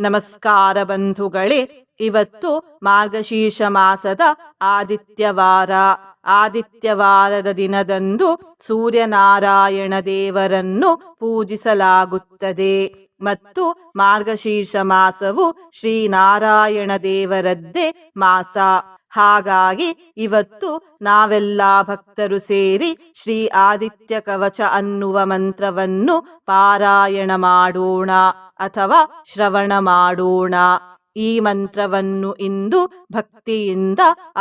ನಮಸ್ಕಾರ ಬಂಧುಗಳೇ, ಇವತ್ತು ಮಾರ್ಗಶೀರ್ಷ ಮಾಸದ ಆದಿತ್ಯವಾರದ ದಿನದಂದು ಸೂರ್ಯನಾರಾಯಣ ದೇವರನ್ನು ಪೂಜಿಸಲಾಗುತ್ತದೆ ಮತ್ತು ಮಾರ್ಗಶೀರ್ಷ ಮಾಸವು ಶ್ರೀನಾರಾಯಣ ದೇವರದ್ದೇ ಮಾಸ. ಹಾಗಾಗಿ ಇವತ್ತು ನಾವೆಲ್ಲ ಭಕ್ತರು ಸೇರಿ ಶ್ರೀ ಆದಿತ್ಯ ಕವಚ ಅನ್ನುವ ಮಂತ್ರವನ್ನು ಪಾರಾಯಣ ಮಾಡೋಣ ಅಥವಾ ಶ್ರವಣ ಮಾಡೋಣ. ಈ ಮಂತ್ರವನ್ನು ಇಂದು ಭಕ್ತಿಯಿಂದ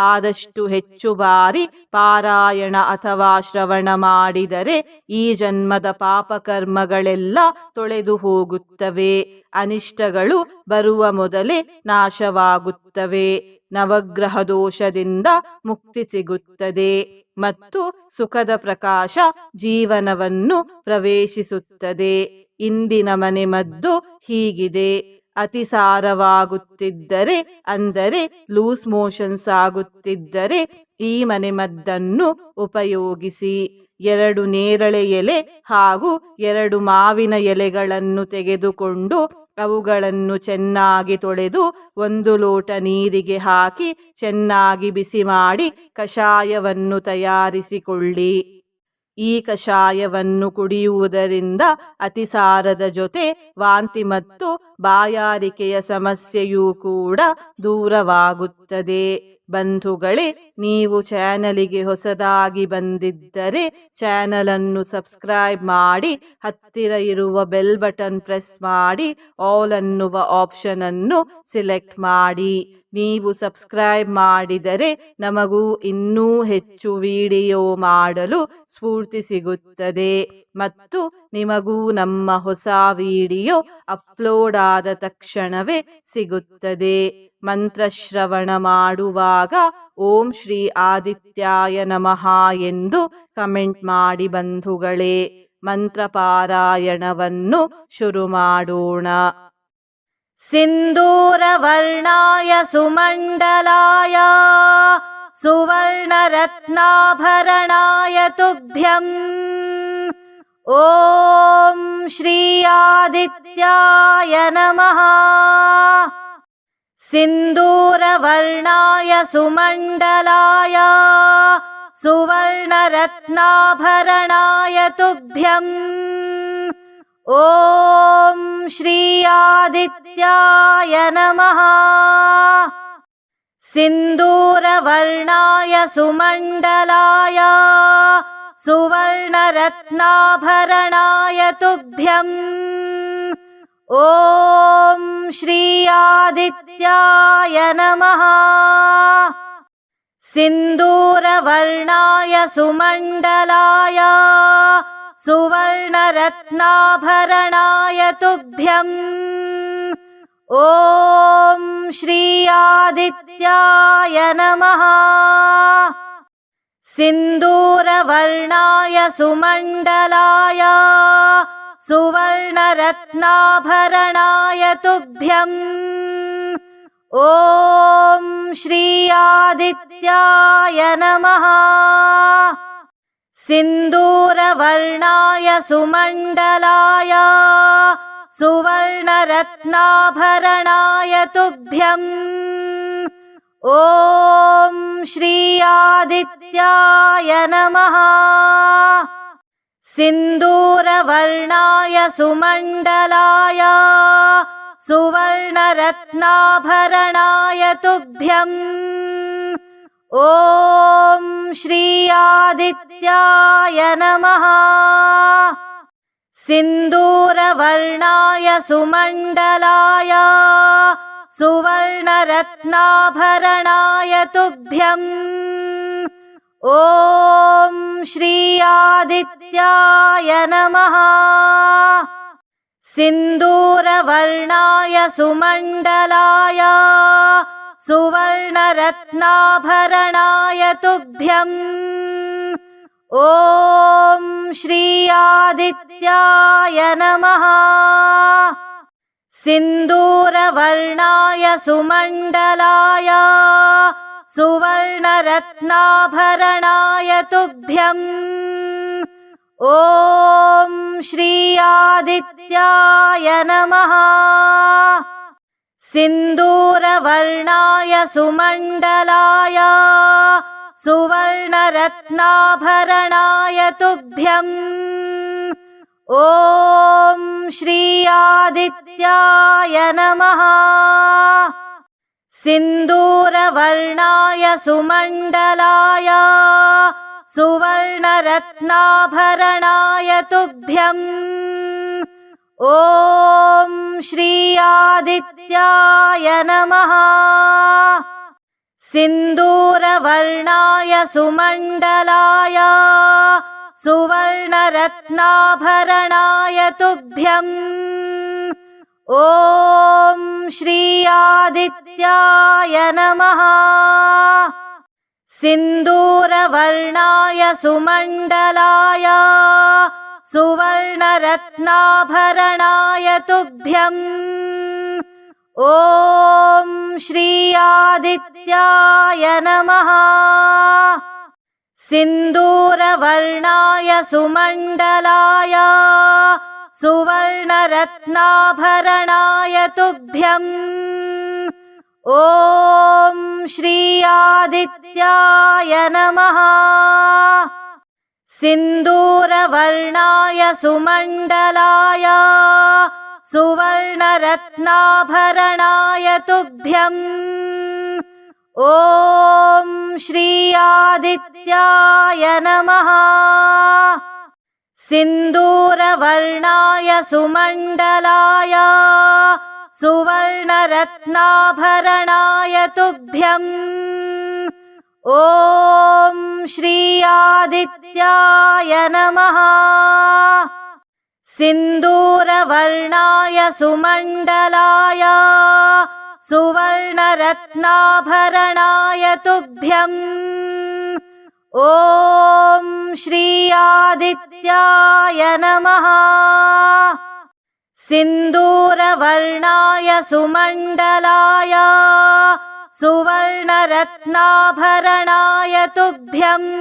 ಆದಷ್ಟು ಹೆಚ್ಚು ಬಾರಿ ಪಾರಾಯಣ ಅಥವಾ ಶ್ರವಣ ಮಾಡಿದರೆ ಈ ಜನ್ಮದ ಪಾಪಕರ್ಮಗಳೆಲ್ಲ ತೊಳೆದು ಹೋಗುತ್ತವೆ, ಅನಿಷ್ಟಗಳು ಬರುವ ಮೊದಲೇ ನಾಶವಾಗುತ್ತವೆ, ನವಗ್ರಹ ದೋಷದಿಂದ ಮುಕ್ತಿ ಸಿಗುತ್ತದೆ ಮತ್ತು ಸುಖದ ಪ್ರಕಾಶ ಜೀವನವನ್ನು ಪ್ರವೇಶಿಸುತ್ತದೆ. ಇಂದಿನ ಮನೆಮದ್ದು ಹೀಗಿದೆ: ಅತಿಸಾರವಾಗುತ್ತಿದ್ದರೆ ಅಂದರೆ ಲೂಸ್ ಮೋಷನ್ಸ್ ಆಗುತ್ತಿದ್ದರೆ ಈ ಮನೆಮದ್ದನ್ನು ಉಪಯೋಗಿಸಿ. 2 ನೇರಳೆ ಎಲೆ ಹಾಗೂ 2 ಮಾವಿನ ಎಲೆಗಳನ್ನು ತೆಗೆದುಕೊಂಡು ಅವುಗಳನ್ನು ಚೆನ್ನಾಗಿ ತೊಳೆದು 1 ಲೋಟ ನೀರಿಗೆ ಹಾಕಿ ಚೆನ್ನಾಗಿ ಬಿಸಿ ಮಾಡಿ ಕಷಾಯವನ್ನು ತಯಾರಿಸಿಕೊಳ್ಳಿ. ಈ ಕಷಾಯವನ್ನು ಕುಡಿಯುವುದರಿಂದ ಅತಿಸಾರದ ಜೊತೆ ವಾಂತಿ ಮತ್ತು ಬಾಯಾರಿಕೆಯ ಸಮಸ್ಯೆಯೂ ಕೂಡ ದೂರವಾಗುತ್ತದೆ. ಬಂಧುಗಳೇ, ನೀವು ಚಾನಲಿಗೆ ಹೊಸದಾಗಿ ಬಂದಿದ್ದರೆ ಚಾನಲನ್ನು ಸಬ್ಸ್ಕ್ರೈಬ್ ಮಾಡಿ, ಹತ್ತಿರ ಇರುವ ಬೆಲ್ ಬಟನ್ ಪ್ರೆಸ್ ಮಾಡಿ ಆಲ್ ಅನ್ನುವ ಆಪ್ಷನ್ ಅನ್ನು ಸಿಲೆಕ್ಟ್ ಮಾಡಿ. ನೀವು ಸಬ್ಸ್ಕ್ರೈಬ್ ಮಾಡಿದರೆ ನಮಗೂ ಇನ್ನೂ ಹೆಚ್ಚು ವಿಡಿಯೋ ಮಾಡಲು ಸ್ಫೂರ್ತಿ ಸಿಗುತ್ತದೆ ಮತ್ತು ನಿಮಗೂ ನಮ್ಮ ಹೊಸ ವಿಡಿಯೋ ಅಪ್ಲೋಡ್ ಆದ ತಕ್ಷಣವೇ ಸಿಗುತ್ತದೆ. ಮಂತ್ರಶ್ರವಣ ಮಾಡುವಾಗ ಓಂ ಶ್ರೀ ಆದಿತ್ಯಾಯ ನಮಃ ಎಂದು ಕಮೆಂಟ್ ಮಾಡಿ ಬಂಧುಗಳೇ. ಮಂತ್ರ ಪಾರಾಯಣವನ್ನು ಶುರು ಮಾಡೋಣ. ಸಿಂಧೂರವರ್ಣಾಯ ಸುಮಂಡಲಾಯ ಸುವರ್ಣರತ್ನಾಭರಣಾಯ ತುಭ್ಯಂ ಓಂ ಶ್ರೀ ಆದಿತ್ಯಾಯ ನಮಃ. ಸಿಂಧೂರವರ್ಣಾಯ ಸುಮಂಡಲಾಯ ಸುವರ್ಣರತ್ನಾಭರಣಾಯ ತುಭ್ಯಂ ಓಂ ಶ್ರೀ ಆದಿತ್ಯಾಯ ನಮಃ. ಸಿಂಧೂರವರ್ಣಾಯ ಸುಮಂಡಲಾಯ ಸುವರ್ಣರತ್ನಾಭರಣಾಯ ತುಭ್ಯಂ ಓಂ ಶ್ರೀ ಆದಿತ್ಯಾಯ ನಮಃ. ಸಿಂಧೂರವರ್ಣಾಯ ಸುಮಂಡಲಾಯ ಸುವರ್ಣರತ್ನಾಭರಣಾಯ ತುಭ್ಯಂ ಓಂ ಶ್ರೀ ಆದಿತ್ಯಾಯ ನಮಃ. ಸಿಂಧೂರವರ್ಣಾಯ ಸುಮಂಡಲಾಯ ಸುವರ್ಣರತ್ನಾಭರಣಾಯ ತುಭ್ಯಂ ಓಂ ಶ್ರೀ ಆದಿತ್ಯಾಯ ನಮಃ. ಸಿಂಧೂರವರ್ಣಾಯ ಸುಮಂಡಲಾಯ ಸುವರ್ಣರತ್ನಾಭರಣಾಯ ತುಭ್ಯಂ ಓಂ ಶ್ರೀ ಆದಿತ್ಯಾಯ ನಮಃ. ಸಿಂಧೂರವರ್ಣಾಯ ಸುಮಂಡಲಾಯ ಸುವರ್ಣರತ್ನಾಭರಣಾಯ ತುಭ್ಯಂ ಓಂ ಶ್ರೀ ಆದಿತ್ಯಾಯ ನಮಃ. ಸಿಂಧೂರವರ್ಣಾಯ ಸುಮಂಡಲಾಯ ಸುವರ್ಣರತ್ನಾಭರಣಾಯ ತುಭ್ಯಂ ಓಂ ಶ್ರೀ ಆದಿತ್ಯಾಯ ನಮಃ. ಸಿಂಧೂರವರ್ಣಾಯ ಸುಮಂಡಲಾಯ ಸುವರ್ಣರತ್ನಾಭರಣಾಯ ತುಭ್ಯಂ ಓಂ ಶ್ರೀ ಆದಿತ್ಯಾಯ ನಮಃ. ಸಿಂಧೂರವರ್ಣಾಯ ಸುಮಂಡಲಾಯ ಸುವರ್ಣರತ್ನಾಭರಣಾಯ ತುಭ್ಯಂ ಓಂ ಶ್ರೀ ಆದಿತ್ಯಾಯ ನಮಃ. सिन्दूरवर्णाय सुमण्डलाय सुवर्णरत्नाभरणाय तुभ्यम् ॐ श्री आदित्याय नमः। सिन्दूरवर्णाय सुमण्डलाय सुवर्णरत्नाभरणाय तुभ्यम् ॐ श्री आदित्याय नमः। सिन्दूरवर्णाय सुमण्डलाय सुवर्णरत्नाभरणाय तुभ्यम् ॐ श्री आदित्याय नमः। सिन्दूरवर्णाय सुमण्डलाय सुवर्णरत्नाभरणाय तुभ्यम् ॐ श्री आदित्याय नमः। सिन्दूरवर्णाय सुमण्डलाय सुवर्णरत्नाभरणाय तुभ्यम् ॐ श्री आदित्याय नमः। सिन्दूरवर्णाय सुमण्डलाय सुवर्णरत्नाभरणाय तुभ्यम् ॐ श्री आदित्याय नमः। सिन्दूरवर्णाय सुमण्डलाय सुवर्णरत्नाभरणाय तुभ्यम् ॐ श्री आदित्याय नमः। सिन्दूरवर्णाय सुमण्डलाय सुवर्णरत्नाभरणाय तुभ्यम् ॐ श्री आदित्याय नमः। सिन्दूरवर्णाय सुमण्डलाय सुवर्णरत्नाभरणाय तुभ्यम्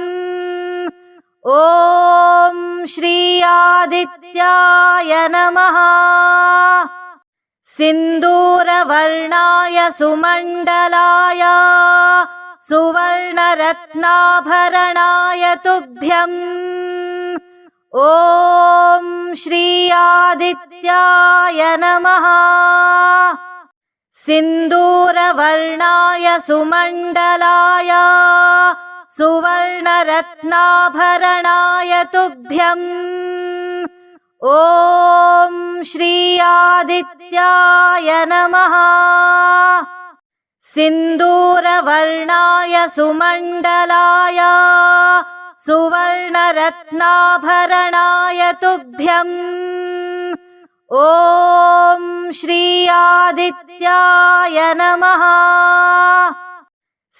ॐ श्री आदित्याय नमः। सिन्दूरवर्णाय सुमण्डलाय सुवर्णरत्नाभरणाय तुभ्यम् ॐ श्री आदित्याय नमः। सिन्दूरवर्णाय सुमण्डलाय सुवर्णरत्नाभरणाय तुभ्यम् ॐ श्री आदित्याय नमः। सिन्दूरवर्णाय सुमण्डलाय सुवर्णरत्नाभरणाय तुभ्यम् ॐ श्री आदित्याय नमः।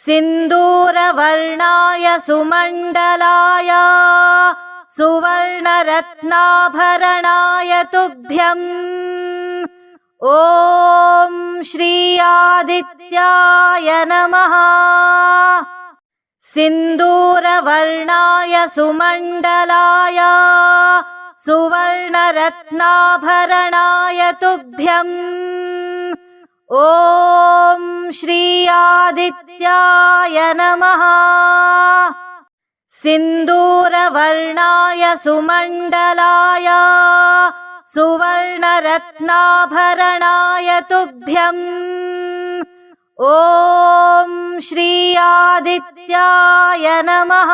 सिन्दूरवर्णाय सुमण्डलाय सुवर्णरत्नाभरणाय तुभ्यम् ॐ श्री आदित्याय नमः। सिन्दूरवर्णाय सुमण्डलाय सुवर्णरत्नाभरणाय तुभ्यम् ॐ श्री आदित्याय नमः। सिन्दूरवर्णाय सुमण्डलाय सुवर्णरत्नाभरणाय तुभ्यम् ॐ श्री आदित्याय नमः।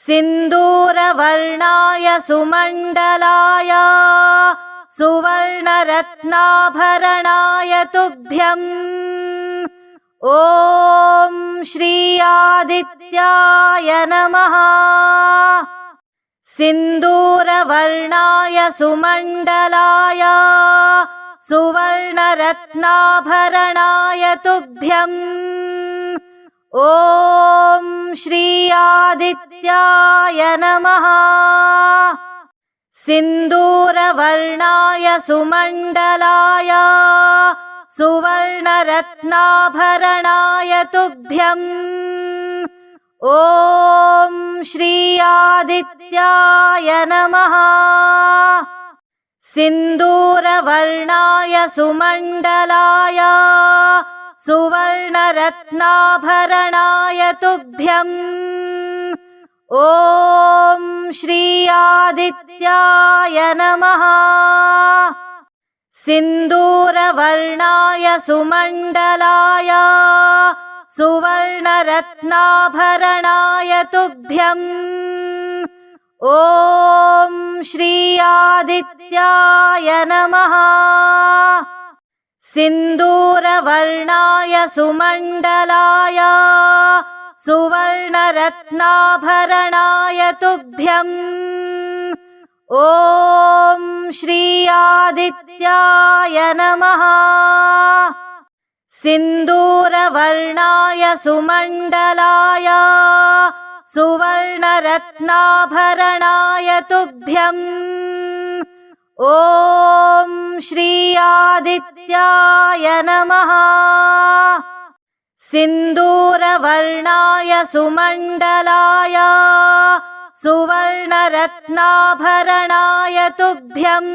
सिन्दूरवर्णाय सुमण्डलाय सुवर्णरत्नाभरणाय तुभ्यम् ॐ श्री आदित्याय नमः। सिन्दूरवर्णाय सुमण्डलाय सुवर्णरत्नाभरणाय तुभ्यम् ॐ श्री आदित्याय नमः। सिन्दूरवर्णाय सुमण्डलाय सुवर्णरत्नाभरणाय तुभ्यम् ॐ श्री आदित्याय नमः। सिन्दूरवर्णाय सुमण्डलाय सुवर्णरत्नाभरणाय तुभ्यम् ॐ श्री आदित्याय नमः। सिन्दूरवर्णाय सुमण्डलाय सुवर्णरत्नाभरणाय तुभ्यम् ॐ श्री आदित्याय नमः। सिन्दूरवर्णाय सुमण्डलाय सुवर्णरत्नाभरणाय तुभ्यम् ॐ श्री आदित्याय नमः। सिन्दूरवर्णाय सुमण्डलाय सुवर्णरत्नाभरणाय तुभ्यम् ॐ श्री आदित्याय नमः। सिन्दूरवर्णाय सुमण्डलाय सुवर्णरत्नाभरणाय तुभ्यम्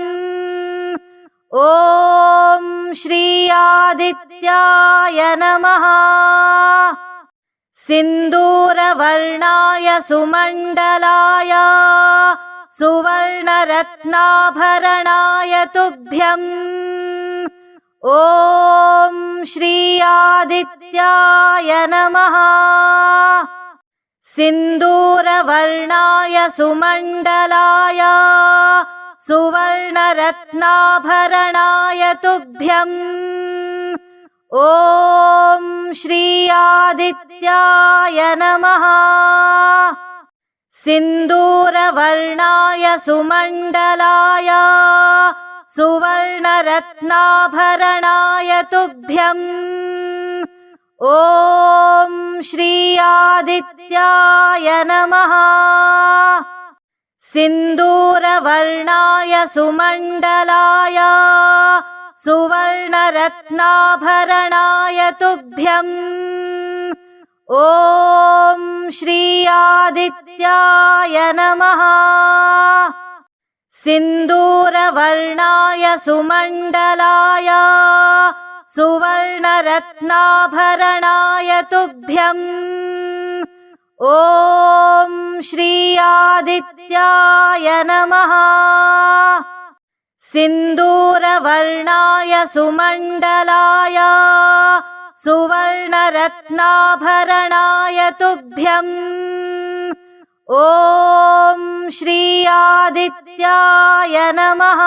ॐ श्री आदित्याय नमः। सिन्दूरवर्णाय सुमण्डलाय सुवर्णरत्नाभरणाय तुभ्यम् ॐ श्री आदित्याय नमः। सिन्दूरवर्णाय सुमण्डलाय सुवर्णरत्नाभरणाय तुभ्यम् ॐ श्री आदित्याय नमः। सिन्दूरवर्णाय सुमण्डलाय सुवर्णरत्नाभरणाय तुभ्यम् ॐ श्री आदित्याय नमः। सिन्दूरवर्णाय सुमण्डलाय सुवर्णरत्नाभरणाय तुभ्यम् ॐ श्री आदित्याय नमः। सिन्दूरवर्णाय सुमण्डलाय सुवर्णरत्नाभरणाय तुभ्यम् ॐ श्री आदित्याय नमः। सिन्दूरवर्णाय सुमण्डलाय सुवर्णरत्नाभरणाय तुभ्यम् ॐ श्री आदित्याय नमः।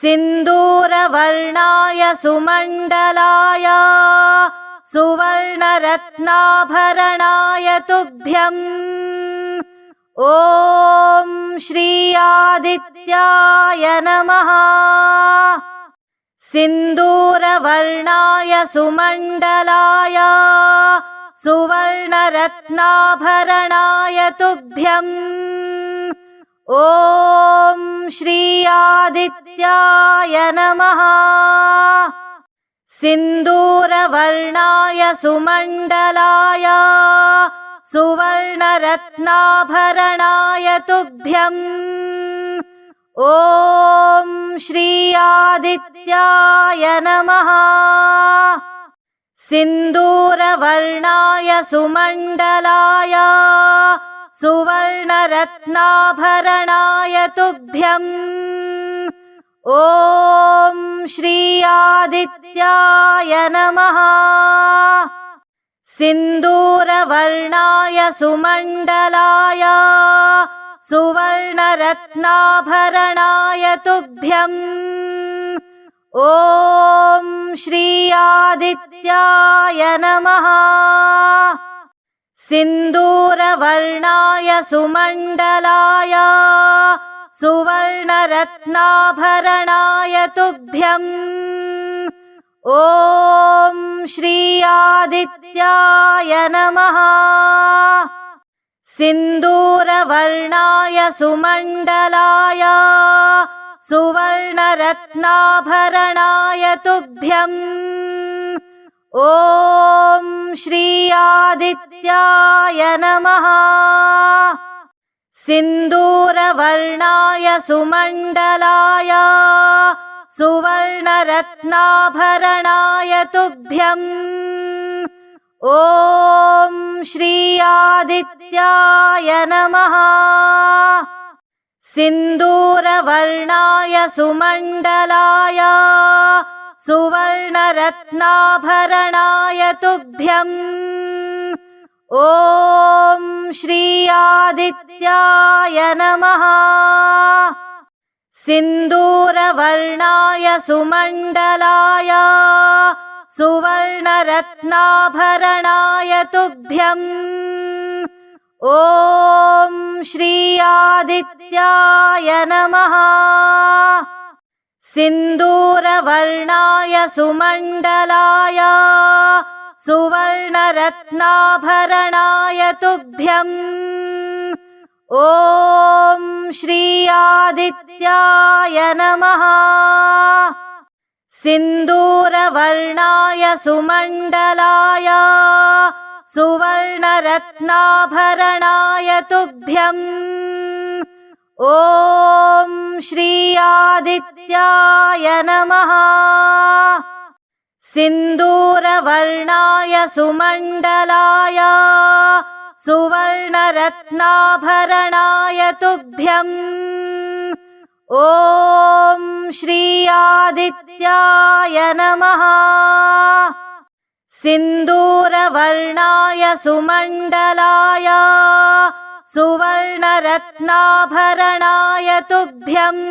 सिन्दूरवर्णाय सुमण्डलाय सुवर्णरत्नाभरणाय तुभ्यम् ॐ श्री आदित्याय नमः। सिन्दूरवर्णाय सुमण्डलाय सुवर्णरत्नाभरणाय तुभ्यम् ॐ श्री आदित्याय नमः। सिन्दूरवर्णाय सुमण्डलाय सुवर्णरत्नाभरणाय तुभ्यम् ॐ श्री आदित्याय नमः। सिन्दूरवर्णाय सुमण्डलाय सुवर्णरत्नाभरणाय तुभ्यम् ॐ श्री आदित्याय नमः। सिन्दूरवर्णाय सुमण्डलाय सुवर्णरत्नाभरणाय तुभ्यम् ॐ श्री आदित्याय नमः। सिन्दूरवर्णाय सुमण्डलाय सुवर्णरत्नाभरणाय तुभ्यम् ॐ श्री आदित्याय नमः। सिन्दूरवर्णाय सुमण्डलाय सुवर्णरत्नाभरणाय तुभ्यम् ॐ श्री आदित्याय नमः। सिन्दूरवर्णाय सुमण्डलाय सुवर्णरत्नाभरणाय तुभ्यम् ॐ श्री आदित्याय नमः। सिन्दूरवर्णाय सुमण्डलाय सुवर्णरत्नाभरणाय तुभ्यम् ॐ श्री आदित्याय नमः। सिन्दूरवर्णाय सुमण्डलाय सुवर्णरत्नाभरणाय तुभ्यम् ॐ श्री आदित्याय नमः। सिन्दूरवर्णाय सुमण्डलाय सुवर्णरत्नाभरणाय तुभ्यम् ॐ श्री आदित्याय नमः। सिन्दूरवर्णाय सुमण्डलाय सुवर्णरत्नाभरणाय तुभ्यम् ॐ श्री आदित्याय नमः। सिन्दूरवर्णाय सुमण्डलाय सुवर्णरत्नाभरणाय तुभ्यम् ॐ श्री आदित्याय नमः। सिन्दूरवर्णाय सुमण्डलाय सुवर्णरत्नाभरणाय तुभ्यम्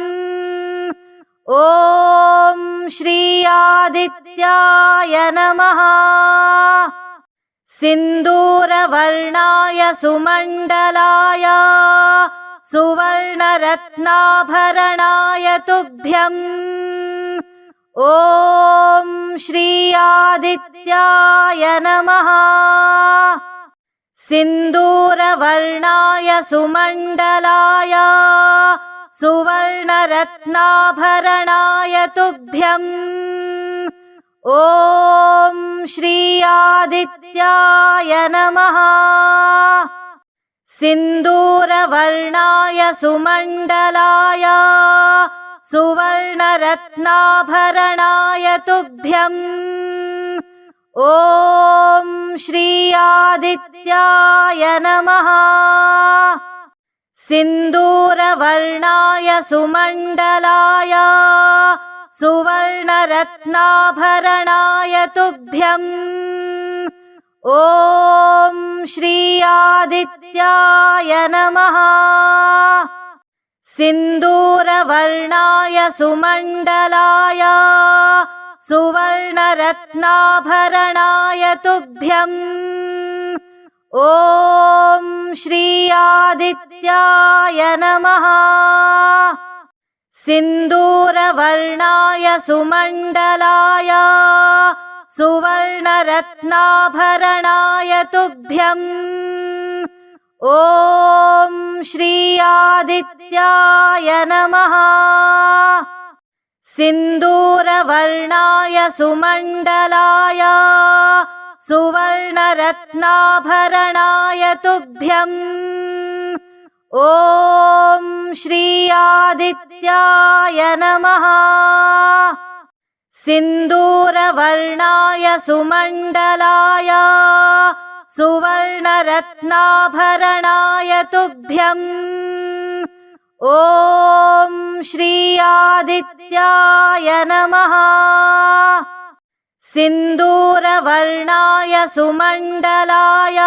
ॐ श्री आदित्याय नमः। सिन्दूरवर्णाय सुमण्डलाय सुवर्णरत्नाभरणाय तुभ्यम् ॐ श्री आदित्याय नमः। सिन्दूरवर्णाय सुमण्डलाय सुवर्णरत्नाभरणाय तुभ्यम् ॐ श्री आदित्याय नमः। सिन्दूरवर्णाय सुमण्डलाय सुवर्णरत्नाभरणाय तुभ्यम् ॐ श्री आदित्याय नमः। सिन्दूरवर्णाय सुमण्डलाय सुवर्णरत्नाभरणाय तुभ्यम् ॐ श्री आदित्याय नमः। सिन्दूरवर्णाय सुमण्डलाय सुवर्णरत्नाभरणाय तुभ्यम् ॐ श्री आदित्याय नमः। सिन्दूरवर्णाय सुमण्डलाय सुवर्णरत्नाभरणाय तुभ्यम् ॐ श्री आदित्याय नमः। सिन्दूरवर्णाय सुमण्डलाय सुवर्णरत्नाभरणाय तुभ्यम् ॐ श्री आदित्याय नमः। सिन्दूरवर्णाय सुमण्डलाय सुवर्णरत्नाभरणाय तुभ्यम् ॐ श्री आदित्याय नमः। सिन्दूरवर्णाय सुमण्डलाय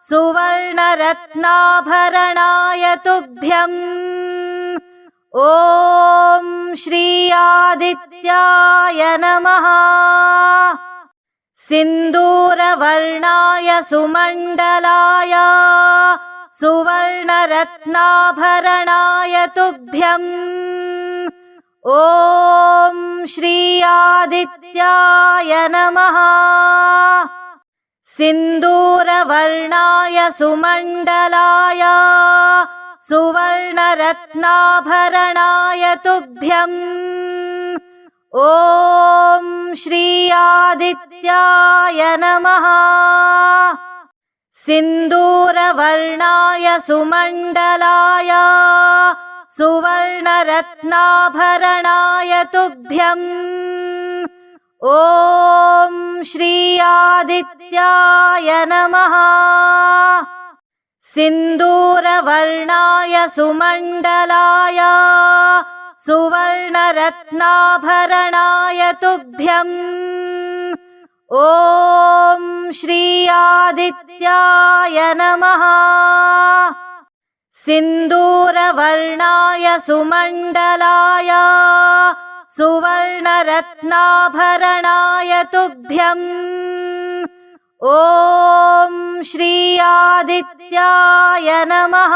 सुवर्णरत्नाभरणाय तुभ्यम् ॐ श्री आदित्याय नमः। सिन्दूरवर्णाय सुमण्डलाय सुवर्णरत्नाभरणाय तुभ्यम् ॐ श्री आदित्याय नमः। सिन्दूरवर्णाय सुमण्डलाय सुवर्णरत्नाभरणाय तुभ्यम् ॐ श्री आदित्याय नमः। सिन्दूरवर्णाय सुमण्डलाय सुवर्णरत्नाभरणाय तुभ्यम् ॐ श्री आदित्याय नमः। सिन्दूरवर्णाय सुमण्डलाय सुवर्णरत्नाभरणाय तुभ्यम् ॐ श्री आदित्याय नमः। सिन्दूरवर्णाय सुमण्डलाय सुवर्णरत्नाभरणाय तुभ्यम् ॐ श्री आदित्याय नमः।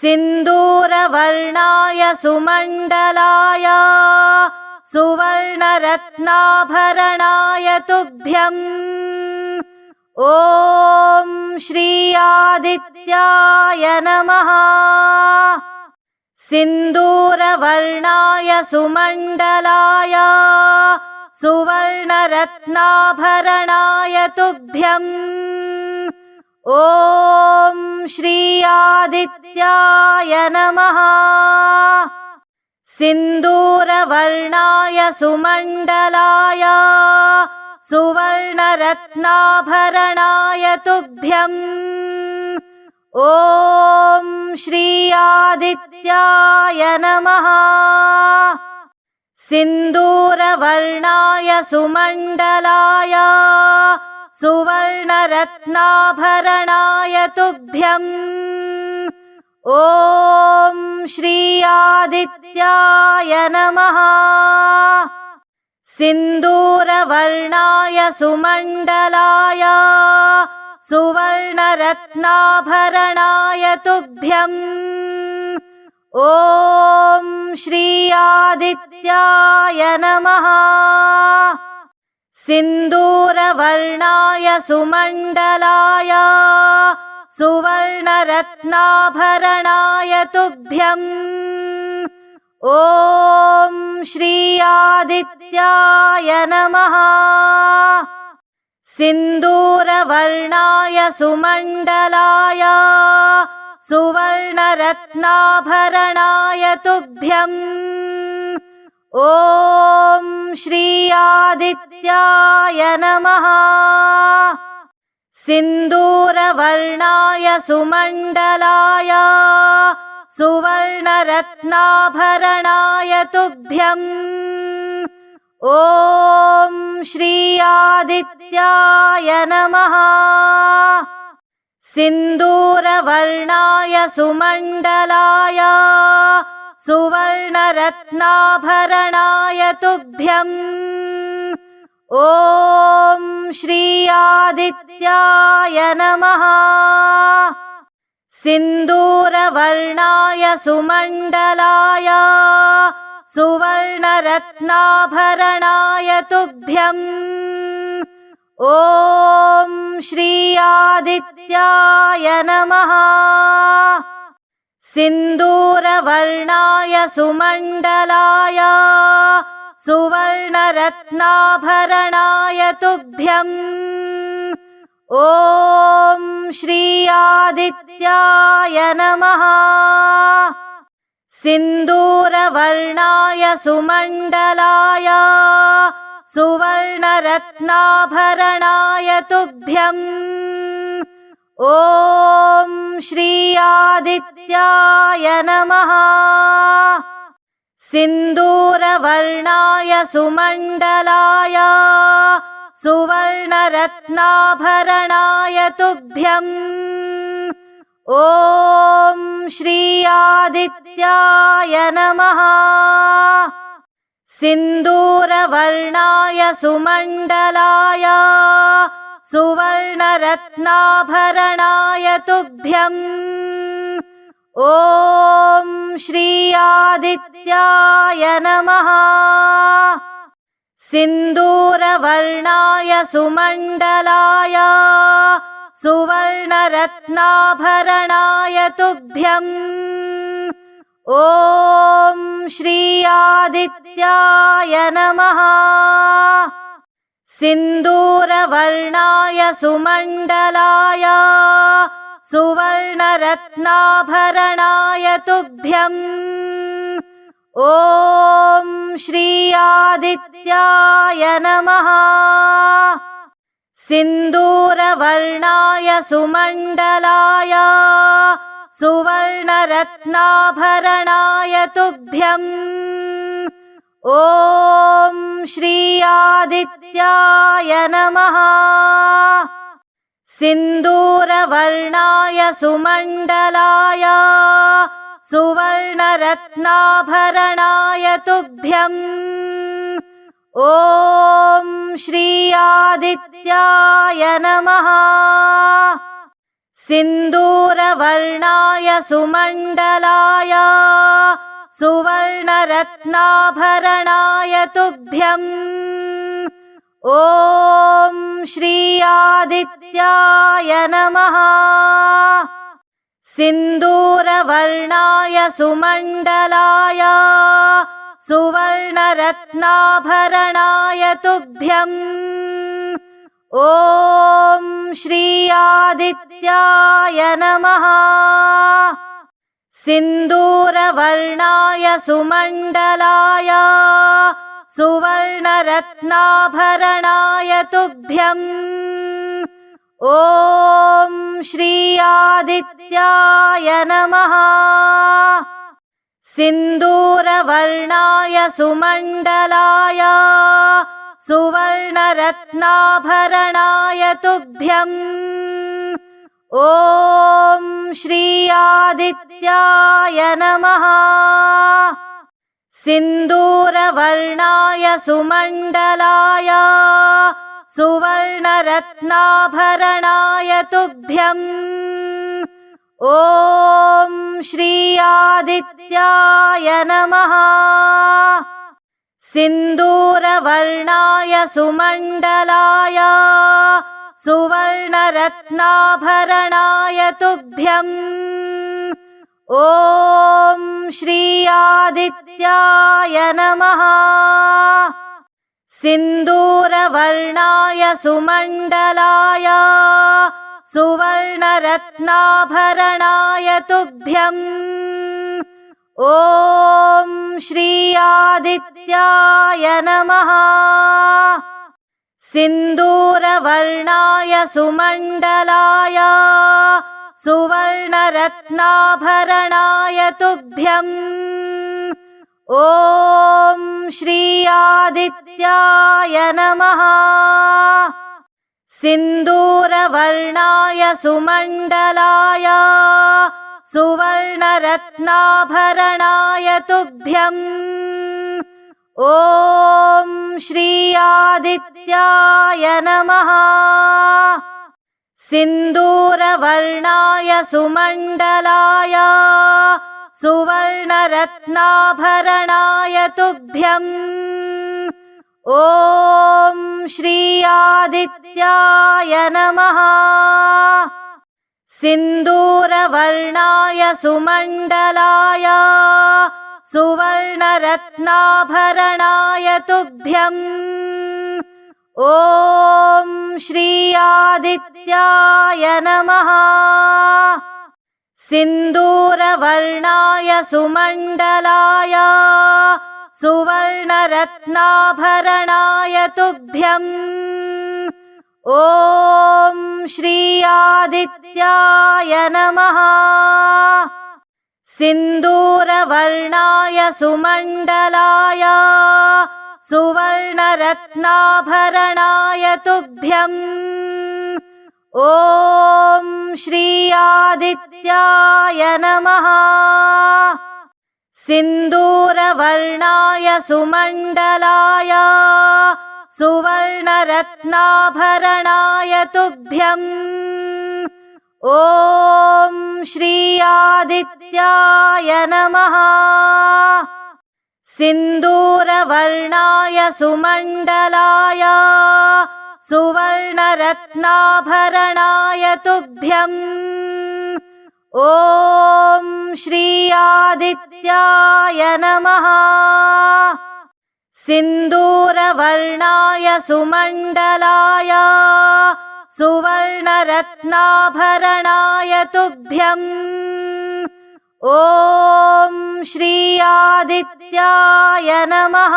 सिन्दूरवर्णाय सुमण्डलाय सुवर्णरत्नाभरणाय तुभ्यम् ॐ श्री आदित्याय नमः। सिन्दूरवर्णाय सुमण्डलाय सुवर्णरत्नाभरणाय तुभ्यम् ॐ श्री आदित्याय नमः। सिन्दूरवर्णाय सुमण्डलाय सुवर्णरत्नाभरणाय तुभ्यम् ॐ श्री आदित्याय नमः। सिन्दूरवर्णाय सुमण्डलाय सुवर्णरत्नाभरणाय तुभ्यम् ॐ श्री आदित्याय नमः। सिन्दूरवर्णाय सुमण्डलाय सुवर्णरत्नाभरणाय तुभ्यम् ॐ श्री आदित्याय नमः। सिन्दूरवर्णाय सुमण्डलाय सुवर्णरत्नाभरणाय तुभ्यम् ॐ श्री आदित्याय नमः। सिन्दूरवर्णाय सुमण्डलाय सुवर्णरत्नाभरणाय तुभ्यम् ॐ श्री आदित्याय नमः। सिन्दूरवर्णाय सुमण्डलाय सुवर्णरत्नाभरणाय तुभ्यम् ॐ श्री आदित्याय नमः। सिन्दूरवर्णाय सुमण्डलाय सुवर्णरत्नाभरणाय तुभ्यम् ॐ श्री आदित्याय नमः। सिन्दूरवर्णाय सुमण्डलाय सुवर्णरत्नाभरणाय तुभ्यम् ॐ श्री आदित्याय नमः। सिन्दूरवर्णाय सुमण्डलाय सुवर्णरत्नाभरणाय तुभ्यम् ॐ श्री आदित्याय नमः। सिन्दूरवर्णाय सुमण्डलाय सुवर्णरत्नाभरणाय तुभ्यम् ॐ श्री आदित्याय नमः। सिन्दूरवर्णाय सुमण्डलाय सुवर्णरत्नाभरणाय तुभ्यम् ॐ श्री आदित्याय नमः। सिन्दूरवर्णाय सुमण्डलाय सुवर्णरत्नाभरणाय तुभ्यम् ॐ श्री आदित्याय नमः। सिन्दूरवर्णाय सुमण्डलाय सुवर्णरत्नाभरणाय तुभ्यम् ॐ श्री आदित्याय नमः। सिन्दूरवर्णाय सुमण्डलाय सुवर्णरत्नाभरणाय तुभ्यम् ॐ श्री आदित्याय नमः। सिन्दूरवर्णाय सुमण्डलाय सुवर्णरत्नाभरणाय तुभ्यम् ॐ श्री आदित्याय नमः। सिन्दूरवर्णाय सुमण्डलाय सुवर्णरत्नाभरणाय तुभ्यम् ॐ श्री आदित्याय नमः। सिन्दूरवर्णाय सुमण्डलाय सुवर्णरत्नाभरणाय तुभ्यम् ॐ श्री आदित्याय नमः। सिन्दूरवर्णाय सुमण्डलाय सुवर्णरत्नाभरणाय तुभ्यम् ॐ श्री आदित्याय नमः। सिन्दूरवर्णाय सुमण्डलाय सुवर्णरत्नाभरणाय तुभ्यम् ॐ श्री आदित्याय नमः। सिन्दूरवर्णाय सुमण्डलाय सुवर्णरत्नाभरणाय तुभ्यम् ॐ श्री आदित्याय नमः। सिन्दूरवर्णाय सुमण्डलाय सुवर्णरत्नाभरणाय तुभ्यम् ॐ श्री आदित्याय नमः। सिन्दूरवर्णाय सुमण्डलाय सुवर्णरत्नाभरणाय तुभ्यम् ॐ श्री आदित्याय नमः। सिन्दूरवर्णाय सुमण्डलाय सुवर्णरत्नाभरणाय तुभ्यम् ॐ श्री आदित्याय नमः। सिन्दूरवर्णाय सुमण्डलाय सुवर्णरत्नाभरणाय तुभ्यम् ॐ श्री आदित्याय नमः। सिन्दूरवर्णाय सुमण्डलाय सुवर्णरत्नाभरणाय तुभ्यम् ॐ श्री आदित्याय नमः। सिन्दूरवर्णाय सुमण्डलाय सुवर्णरत्नाभरणाय तुभ्यम् ॐ श्री आदित्याय नमः। सिन्दूरवर्णाय सुमण्डलाय सुवर्णरत्नाभरणाय तुभ्यम् ॐ श्री आदित्याय नमः। सिन्दूरवर्णाय सुमण्डलाय सुवर्णरत्नाभरणाय तुभ्यम् ॐ श्री आदित्याय नमः। सिन्दूरवर्णाय सुमण्डलाय सुवर्णरत्नाभरणाय तुभ्यम् ॐ श्री आदित्याय नमः। सिन्दूरवर्णाय सुमण्डलाय सुवर्णरत्नाभरणाय तुभ्यम् ॐ श्री आदित्याय नमः। सिन्दूरवर्णाय सुमण्डलाय सुवर्णरत्नाभरणाय तुभ्यम् ॐ श्री आदित्याय नमः। सिन्दूरवर्णाय सुमण्डलाय सुवर्णरत्नाभरणाय तुभ्यम् ॐ श्री आदित्याय नमः।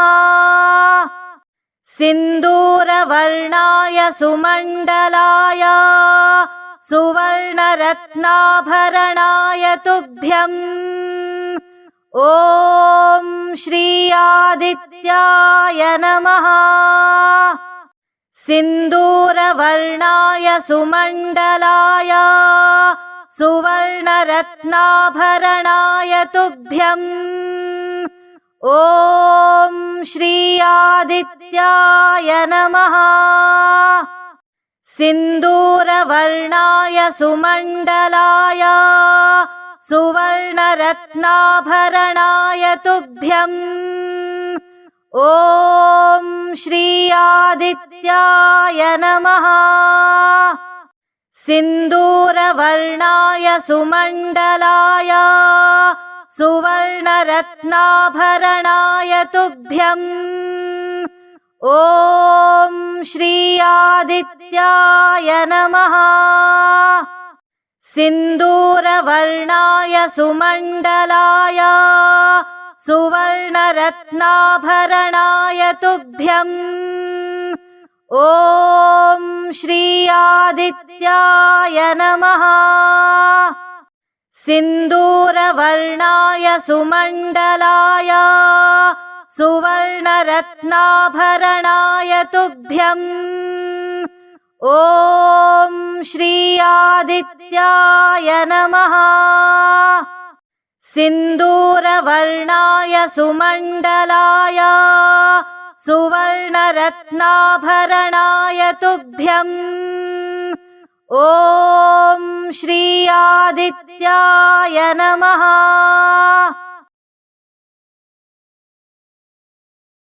सिन्दूरवर्णाय सुमण्डलाय सुवर्णरत्नाभरणाय तुभ्यम् ॐ श्री आदित्याय नमः। सिन्दूरवर्णाय सुमण्डलाय सुवर्णरत्नाभरणाय तुभ्यम् ॐ श्री आदित्याय नमः। सिन्दूरवर्णाय सुमण्डलाय सुवर्णरत्नाभरणाय तुभ्यम् ॐ श्री आदित्याय नमः। सिन्दूरवर्णाय सुमण्डलाय सुवर्णरत्नाभरणाय तुभ्यम् ॐ श्री आदित्याय नमः। सिन्दूरवर्णाय सुमण्डलाय सुवर्णरत्नाभरणाय तुभ्यम् ॐ श्री आदित्याय नमः। सिन्दूरवर्णाय सुमण्डलाय सुवर्णरत्नाभरणाय तुभ्यम् ॐ श्री आदित्याय नमः। सिन्दूरवर्णाय सुमण्डलाय सुवर्णरत्नाभरणाय तुभ्यम् ॐ श्री आदित्याय नमः।